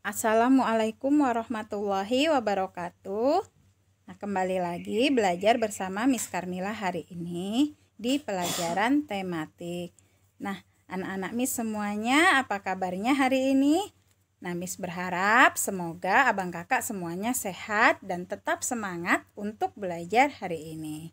Assalamualaikum warahmatullahi wabarakatuh. Nah, kembali lagi belajar bersama Miss Karmila hari ini di pelajaran tematik. Nah, anak-anak Miss semuanya, apa kabarnya hari ini? Nah, Miss berharap semoga abang kakak semuanya sehat dan tetap semangat untuk belajar hari ini.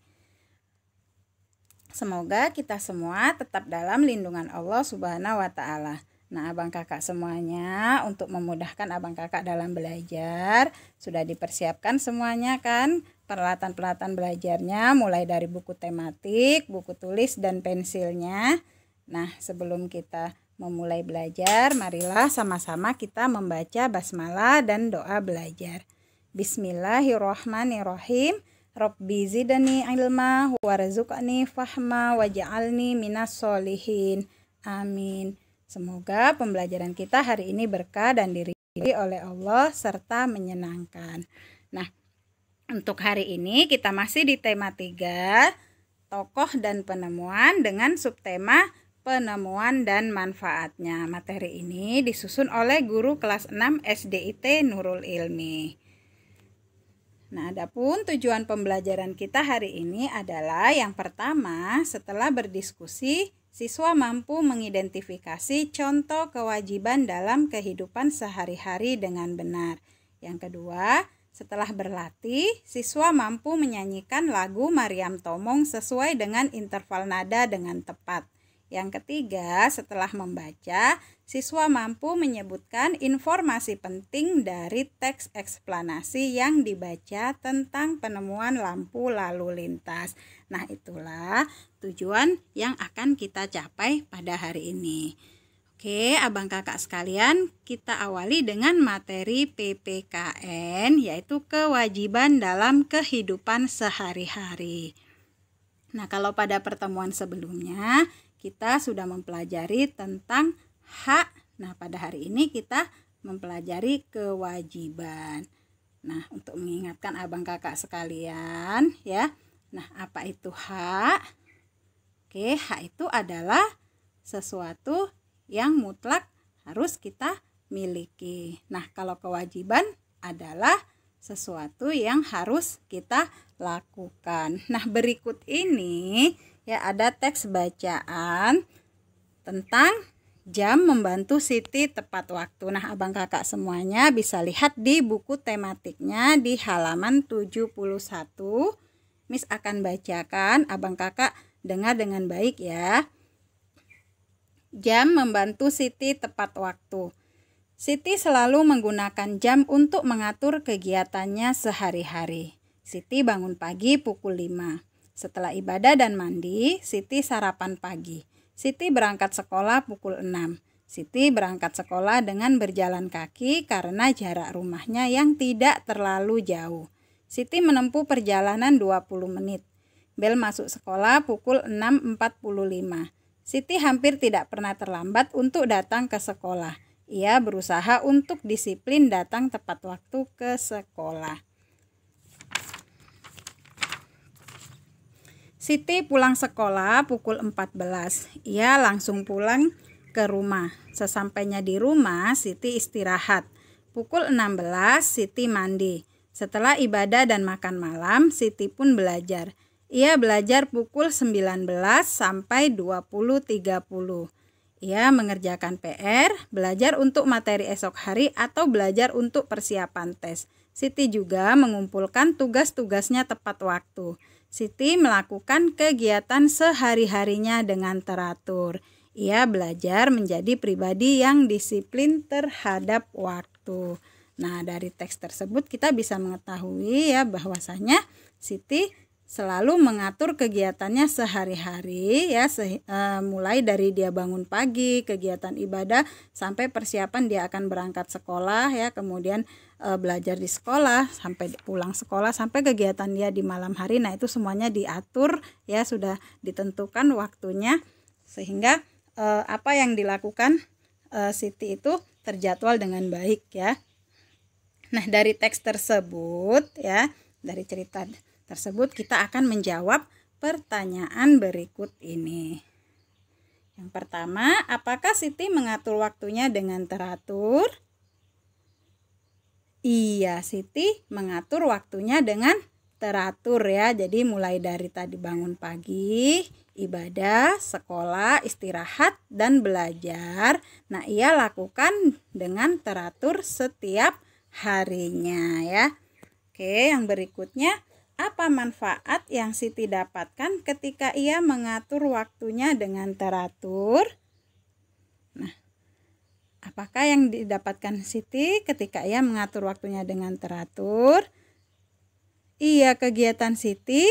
Semoga kita semua tetap dalam lindungan Allah Subhanahu wa Ta'ala. Nah, abang kakak semuanya, untuk memudahkan abang kakak dalam belajar, sudah dipersiapkan semuanya kan peralatan-peralatan belajarnya, mulai dari buku tematik, buku tulis, dan pensilnya. Nah, sebelum kita memulai belajar, marilah sama-sama kita membaca basmalah dan doa belajar. Bismillahirrohmanirrohim. Rabbi zidni ilma warzuqni fahma waj'alni minas sholihin. Amin. Semoga pembelajaran kita hari ini berkah dan diridhoi oleh Allah serta menyenangkan. Nah, untuk hari ini kita masih di tema 3, tokoh dan penemuan, dengan subtema penemuan dan manfaatnya. Materi ini disusun oleh guru kelas 6 SDIT Nurul Ilmi. Nah, adapun tujuan pembelajaran kita hari ini adalah yang pertama, setelah berdiskusi, siswa mampu mengidentifikasi contoh kewajiban dalam kehidupan sehari-hari dengan benar. Yang kedua, setelah berlatih, siswa mampu menyanyikan lagu Maryam Tomong sesuai dengan interval nada dengan tepat. Yang ketiga, setelah membaca, siswa mampu menyebutkan informasi penting dari teks eksplanasi yang dibaca tentang penemuan lampu lalu lintas. Nah, itulah tujuan yang akan kita capai pada hari ini. Oke, abang kakak sekalian, kita awali dengan materi PPKN, yaitu kewajiban dalam kehidupan sehari-hari. Nah, kalau pada pertemuan sebelumnya kita sudah mempelajari tentang hak. Nah, pada hari ini kita mempelajari kewajiban. Nah, untuk mengingatkan abang kakak sekalian ya. Nah, apa itu hak? Oke, hak itu adalah sesuatu yang mutlak harus kita miliki. Nah, kalau kewajiban adalah sesuatu yang harus kita lakukan. Nah, berikut ini ya ada teks bacaan tentang jam membantu Siti tepat waktu. Nah, abang kakak semuanya bisa lihat di buku tematiknya di halaman 71. Miss akan bacakan, abang kakak dengar dengan baik ya. Jam membantu Siti tepat waktu. Siti selalu menggunakan jam untuk mengatur kegiatannya sehari-hari. Siti bangun pagi pukul 5. Setelah ibadah dan mandi, Siti sarapan pagi. Siti berangkat sekolah pukul 6. Siti berangkat sekolah dengan berjalan kaki karena jarak rumahnya yang tidak terlalu jauh. Siti menempuh perjalanan 20 menit. Bel masuk sekolah pukul 6.45. Siti hampir tidak pernah terlambat untuk datang ke sekolah. Ia berusaha untuk disiplin datang tepat waktu ke sekolah. Siti pulang sekolah pukul 14. Ia langsung pulang ke rumah. Sesampainya di rumah, Siti istirahat. Pukul 16, Siti mandi. Setelah ibadah dan makan malam, Siti pun belajar. Ia belajar pukul 19 sampai 20.30. Ia mengerjakan PR, belajar untuk materi esok hari atau belajar untuk persiapan tes. Siti juga mengumpulkan tugas-tugasnya tepat waktu. Siti melakukan kegiatan sehari-harinya dengan teratur. Ia belajar menjadi pribadi yang disiplin terhadap waktu. Nah, dari teks tersebut kita bisa mengetahui ya bahwasanya Siti selalu mengatur kegiatannya sehari-hari ya, mulai dari dia bangun pagi, kegiatan ibadah sampai persiapan dia akan berangkat sekolah ya, kemudian belajar di sekolah sampai pulang sekolah sampai kegiatan dia di malam hari. Nah, itu semuanya diatur ya, sudah ditentukan waktunya sehingga apa yang dilakukan Siti itu terjadwal dengan baik ya. Nah, dari teks tersebut ya, dari cerita tersebut kita akan menjawab pertanyaan berikut ini. Yang pertama, apakah Siti mengatur waktunya dengan teratur? Iya, Siti mengatur waktunya dengan teratur ya. Jadi mulai dari tadi bangun pagi, ibadah, sekolah, istirahat, dan belajar. Nah, ia lakukan dengan teratur setiap harinya ya. Oke, yang berikutnya, apa manfaat yang Siti dapatkan ketika ia mengatur waktunya dengan teratur? Nah, apakah yang didapatkan Siti ketika ia mengatur waktunya dengan teratur? Iya, kegiatan Siti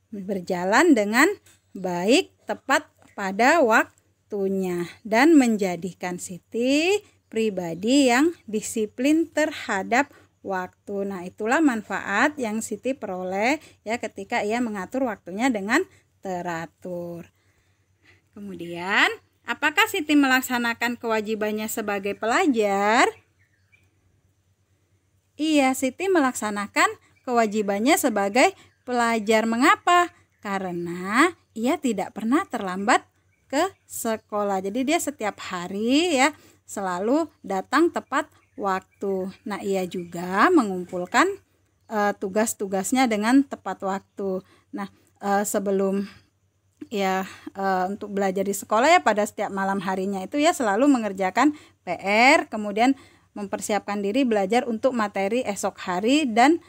berjalan dengan baik, tepat pada waktunya, dan menjadikan Siti pribadi yang disiplin terhadap waktu. Nah, itulah manfaat yang Siti peroleh ya ketika ia mengatur waktunya dengan teratur. Kemudian, apakah Siti melaksanakan kewajibannya sebagai pelajar? Iya, Siti melaksanakan kewajibannya sebagai pelajar. Mengapa? Karena ia tidak pernah terlambat ke sekolah. Jadi dia setiap hari ya selalu datang tepat waktu. Nah, ia juga mengumpulkan tugas-tugasnya dengan tepat waktu. Nah, sebelum ya untuk belajar di sekolah ya pada setiap malam harinya itu ya selalu mengerjakan PR, kemudian mempersiapkan diri belajar untuk materi esok hari dan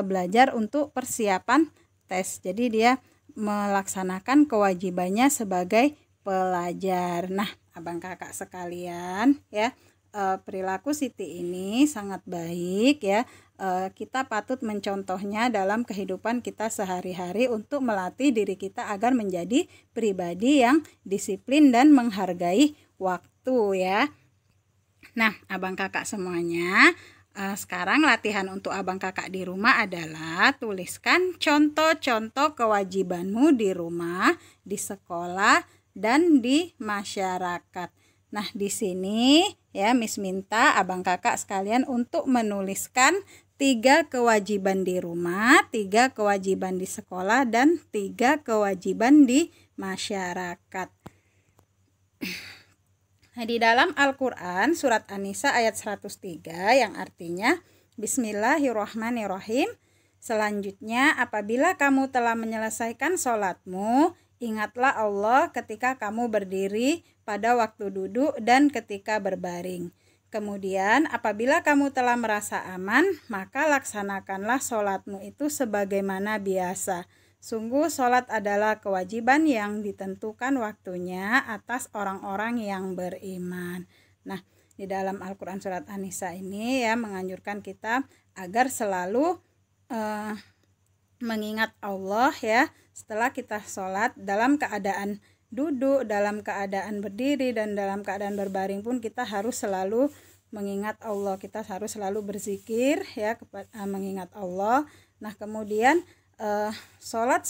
belajar untuk persiapan tes. Jadi dia melaksanakan kewajibannya sebagai pelajar. Nah, abang kakak sekalian ya, perilaku Siti ini sangat baik ya. Kita patut mencontohnya dalam kehidupan kita sehari-hari untuk melatih diri kita agar menjadi pribadi yang disiplin dan menghargai waktu ya. Nah, abang kakak semuanya, sekarang latihan untuk abang kakak di rumah adalah tuliskan contoh-contoh kewajibanmu di rumah, di sekolah, dan di masyarakat. Nah, di sini ya Miss minta abang kakak sekalian untuk menuliskan 3 kewajiban di rumah, 3 kewajiban di sekolah, dan 3 kewajiban di masyarakat. Nah, di dalam Al-Quran surat An-Nisa ayat 103 yang artinya Bismillahirrahmanirrahim. Selanjutnya, apabila kamu telah menyelesaikan sholatmu, ingatlah Allah ketika kamu berdiri, pada waktu duduk, dan ketika berbaring. Kemudian, apabila kamu telah merasa aman, maka laksanakanlah sholatmu itu sebagaimana biasa. Sungguh sholat adalah kewajiban yang ditentukan waktunya atas orang-orang yang beriman. Nah, di dalam Al-Quran surat An-Nisa ini ya menganjurkan kita agar selalu mengingat Allah ya setelah kita sholat, dalam keadaan duduk, dalam keadaan berdiri, dan dalam keadaan berbaring pun kita harus selalu mengingat Allah. Kita harus selalu berzikir ya mengingat Allah. Nah, kemudian sholat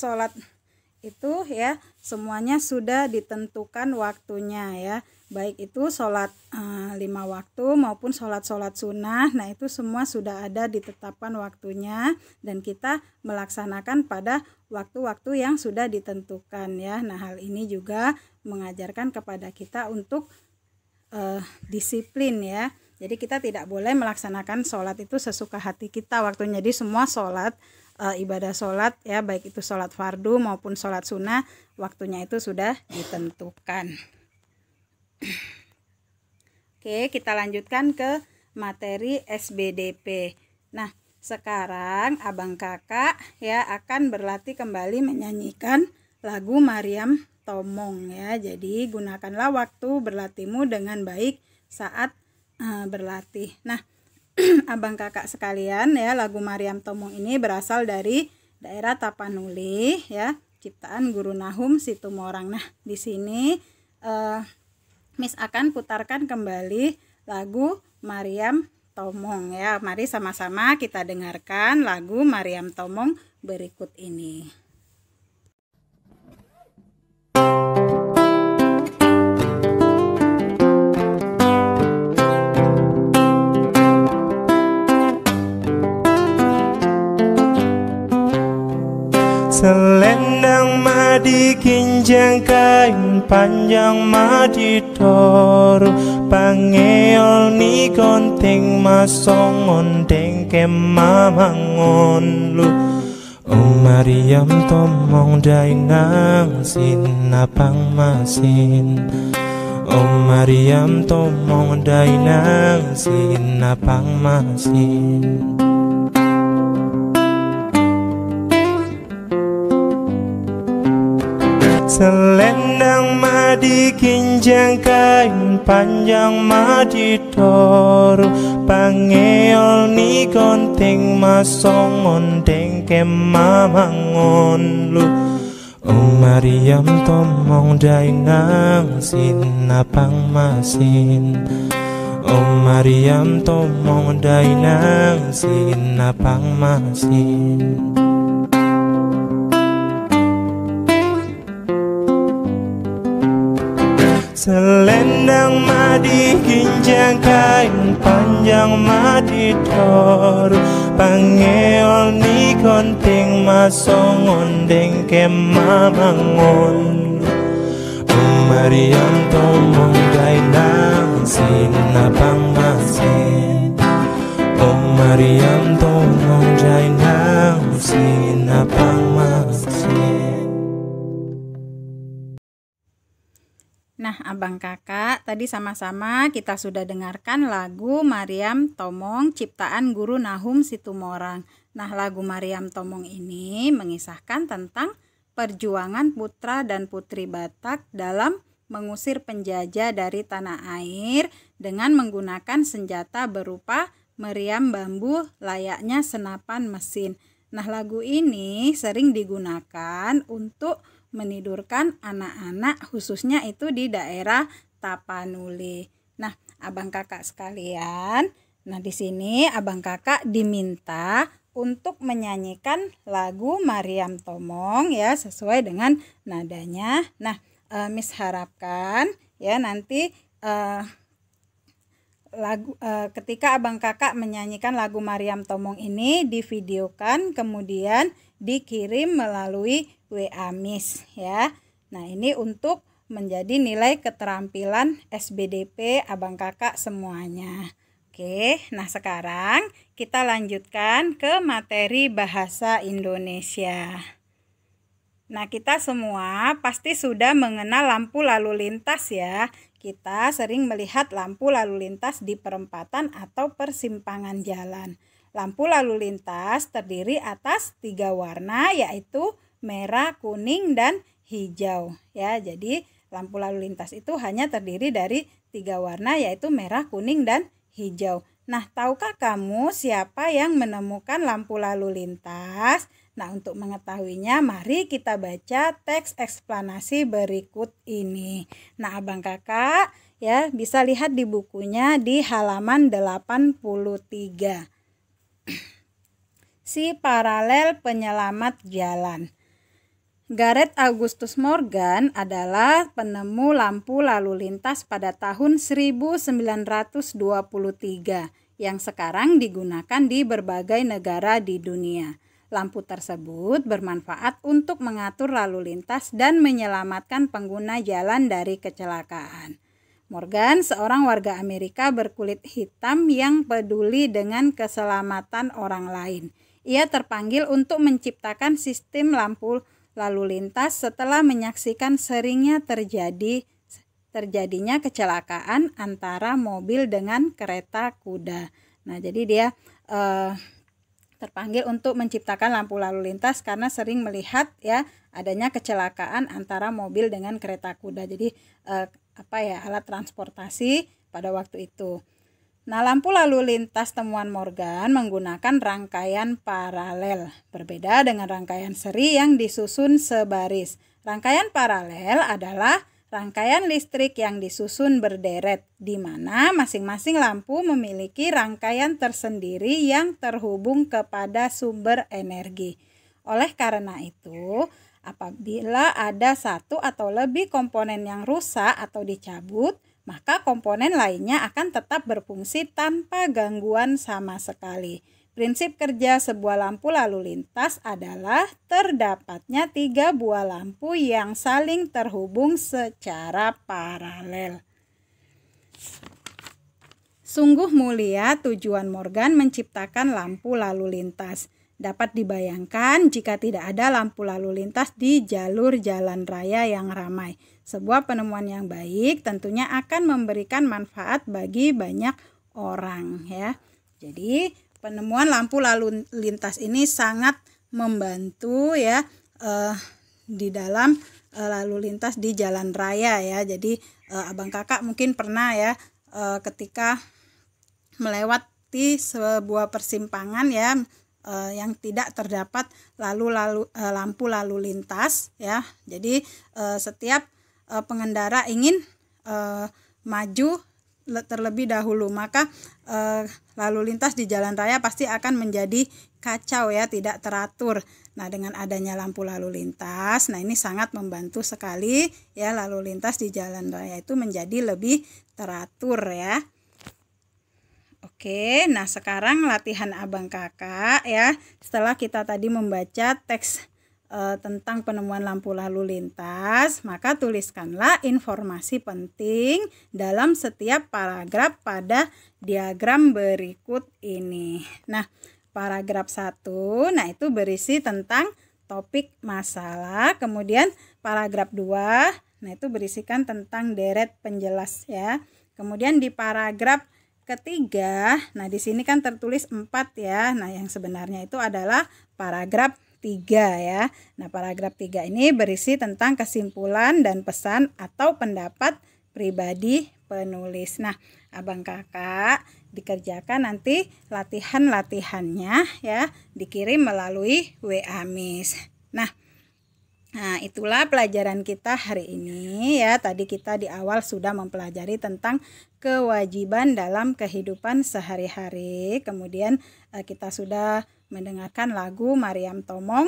itu ya semuanya sudah ditentukan waktunya ya, baik itu sholat 5 waktu maupun sholat sunnah. Nah, itu semua sudah ada ditetapkan waktunya dan kita melaksanakan pada waktu-waktu yang sudah ditentukan ya. Nah, hal ini juga mengajarkan kepada kita untuk disiplin ya. Jadi kita tidak boleh melaksanakan sholat itu sesuka hati kita waktunya. Jadi semua sholat, ibadah sholat ya, baik itu sholat fardu maupun sholat sunnah, waktunya itu sudah ditentukan. Oke, kita lanjutkan ke materi SBDP. Nah, sekarang abang kakak ya akan berlatih kembali menyanyikan lagu Maryam Tomong ya. Jadi gunakanlah waktu berlatihmu dengan baik saat berlatih. Nah, abang kakak sekalian ya, lagu Maryam Tomong ini berasal dari daerah Tapanuli ya, ciptaan Guru Nahum Situmorang. Nah, di sini Miss akan putarkan kembali lagu Maryam Tomong ya. Mari sama-sama kita dengarkan lagu Maryam Tomong berikut ini. Selendang madi kinjang kain panjang madi toru pangeol ni konting masong ondeng kemamangon lu. Mariam tomong dainang sinapang masin. Mariam tomong dainang sinapang masin. Selendang madi kinjang kain panjang madi toru. Pangeol ni konting masong ondeng kemamangon lu. Mariam tomong dainang sinapang masin. Mariam tomong dainang sinapang masin. Selendang madi kinjang kain panjang madi toru. Pangeol ni konting masong ondeng kemamangon. Mariam tomong dainang sinapang masin. Mariam tomong dainang sinapang masin. Nah, abang kakak, tadi sama-sama kita sudah dengarkan lagu Mariam Tomong ciptaan Guru Nahum Situmorang. Nah, lagu Mariam Tomong ini mengisahkan tentang perjuangan putra dan putri Batak dalam mengusir penjajah dari tanah air dengan menggunakan senjata berupa meriam bambu layaknya senapan mesin. Nah, lagu ini sering digunakan untuk menidurkan anak-anak khususnya itu di daerah Tapanuli. Nah, abang kakak sekalian, nah di sini abang kakak diminta untuk menyanyikan lagu Mariam Tomong ya sesuai dengan nadanya. Nah, Miss harapkan ya nanti ketika abang kakak menyanyikan lagu Mariam Tomong ini divideokan kemudian dikirim melalui WA Miss ya. Nah, ini untuk menjadi nilai keterampilan SBDP abang kakak semuanya. Oke, nah sekarang kita lanjutkan ke materi bahasa Indonesia. Nah, kita semua pasti sudah mengenal lampu lalu lintas ya. Kita sering melihat lampu lalu lintas di perempatan atau persimpangan jalan. Lampu lalu lintas terdiri atas 3 warna yaitu merah, kuning, dan hijau ya. Jadi lampu lalu lintas itu hanya terdiri dari 3 warna yaitu merah, kuning, dan hijau. Nah, tahukah kamu siapa yang menemukan lampu lalu lintas? Nah, untuk mengetahuinya mari kita baca teks eksplanasi berikut ini. Nah, abang kakak ya bisa lihat di bukunya di halaman 83. Si paralel penyelamat jalan. Gareth Augustus Morgan adalah penemu lampu lalu lintas pada tahun 1923 yang sekarang digunakan di berbagai negara di dunia. Lampu tersebut bermanfaat untuk mengatur lalu lintas dan menyelamatkan pengguna jalan dari kecelakaan. Morgan, seorang warga Amerika berkulit hitam yang peduli dengan keselamatan orang lain. Ia terpanggil untuk menciptakan sistem lampu lalu lintas setelah menyaksikan seringnya terjadinya kecelakaan antara mobil dengan kereta kuda. Nah, jadi dia terpanggil untuk menciptakan lampu lalu lintas karena sering melihat ya adanya kecelakaan antara mobil dengan kereta kuda. Jadi alat transportasi pada waktu itu. Nah, lampu lalu lintas temuan Morgan menggunakan rangkaian paralel, berbeda dengan rangkaian seri yang disusun sebaris. Rangkaian paralel adalah rangkaian listrik yang disusun berderet, di mana masing-masing lampu memiliki rangkaian tersendiri yang terhubung kepada sumber energi. Oleh karena itu, apabila ada satu atau lebih komponen yang rusak atau dicabut, maka komponen lainnya akan tetap berfungsi tanpa gangguan sama sekali. Prinsip kerja sebuah lampu lalu lintas adalah terdapatnya 3 buah lampu yang saling terhubung secara paralel. Sungguh mulia tujuan Morgan menciptakan lampu lalu lintas. Dapat dibayangkan jika tidak ada lampu lalu lintas di jalur jalan raya yang ramai. Sebuah penemuan yang baik tentunya akan memberikan manfaat bagi banyak orang ya. Jadi penemuan lampu lalu lintas ini sangat membantu ya di dalam lalu lintas di jalan raya ya. Jadi abang kakak mungkin pernah ya ketika melewati sebuah persimpangan ya yang tidak terdapat lampu lalu lintas ya. Jadi setiap pengendara ingin maju terlebih dahulu, maka lalu lintas di jalan raya pasti akan menjadi kacau ya, tidak teratur. Nah, dengan adanya lampu lalu lintas, nah ini sangat membantu sekali ya, lalu lintas di jalan raya itu menjadi lebih teratur ya. Oke, nah sekarang latihan abang kakak ya. Setelah kita tadi membaca teks tentang penemuan lampu lalu lintas, maka tuliskanlah informasi penting dalam setiap paragraf pada diagram berikut ini. Nah, paragraf 1, nah itu berisi tentang topik masalah. Kemudian paragraf 2, nah itu berisikan tentang deret penjelas ya. Kemudian di paragraf ketiga, nah di sini kan tertulis 4 ya. Nah, yang sebenarnya itu adalah paragraf 3 ya. Nah, paragraf 3 ini berisi tentang kesimpulan dan pesan atau pendapat pribadi penulis. Nah, abang kakak dikerjakan nanti latihannya ya, dikirim melalui WA Miss. Nah, itulah pelajaran kita hari ini ya. Tadi kita di awal sudah mempelajari tentang kewajiban dalam kehidupan sehari-hari. Kemudian kita sudah mendengarkan lagu Maryam Tomong.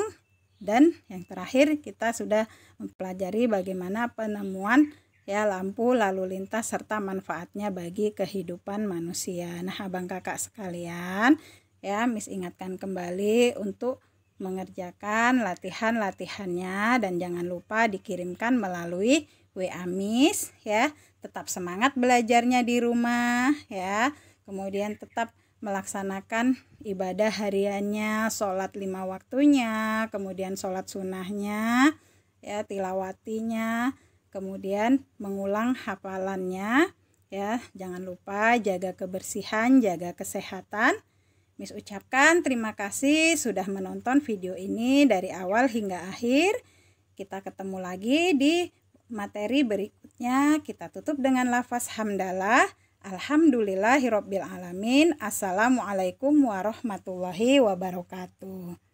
Dan yang terakhir kita sudah mempelajari bagaimana penemuan ya lampu lalu lintas serta manfaatnya bagi kehidupan manusia. Nah, abang kakak sekalian ya, Miss ingatkan kembali untuk mengerjakan latihannya dan jangan lupa dikirimkan melalui WA Miss ya. Tetap semangat belajarnya di rumah ya. Kemudian tetap melaksanakan ibadah hariannya, sholat 5 waktunya, kemudian sholat sunnahnya ya, tilawatinya, kemudian mengulang hafalannya ya. Jangan lupa jaga kebersihan, jaga kesehatan. Miss ucapkan terima kasih sudah menonton video ini dari awal hingga akhir. Kita ketemu lagi di materi berikutnya. Kita tutup dengan lafaz hamdalah. Alhamdulillahirabbil alamin. Assalamualaikum warahmatullahi wabarakatuh.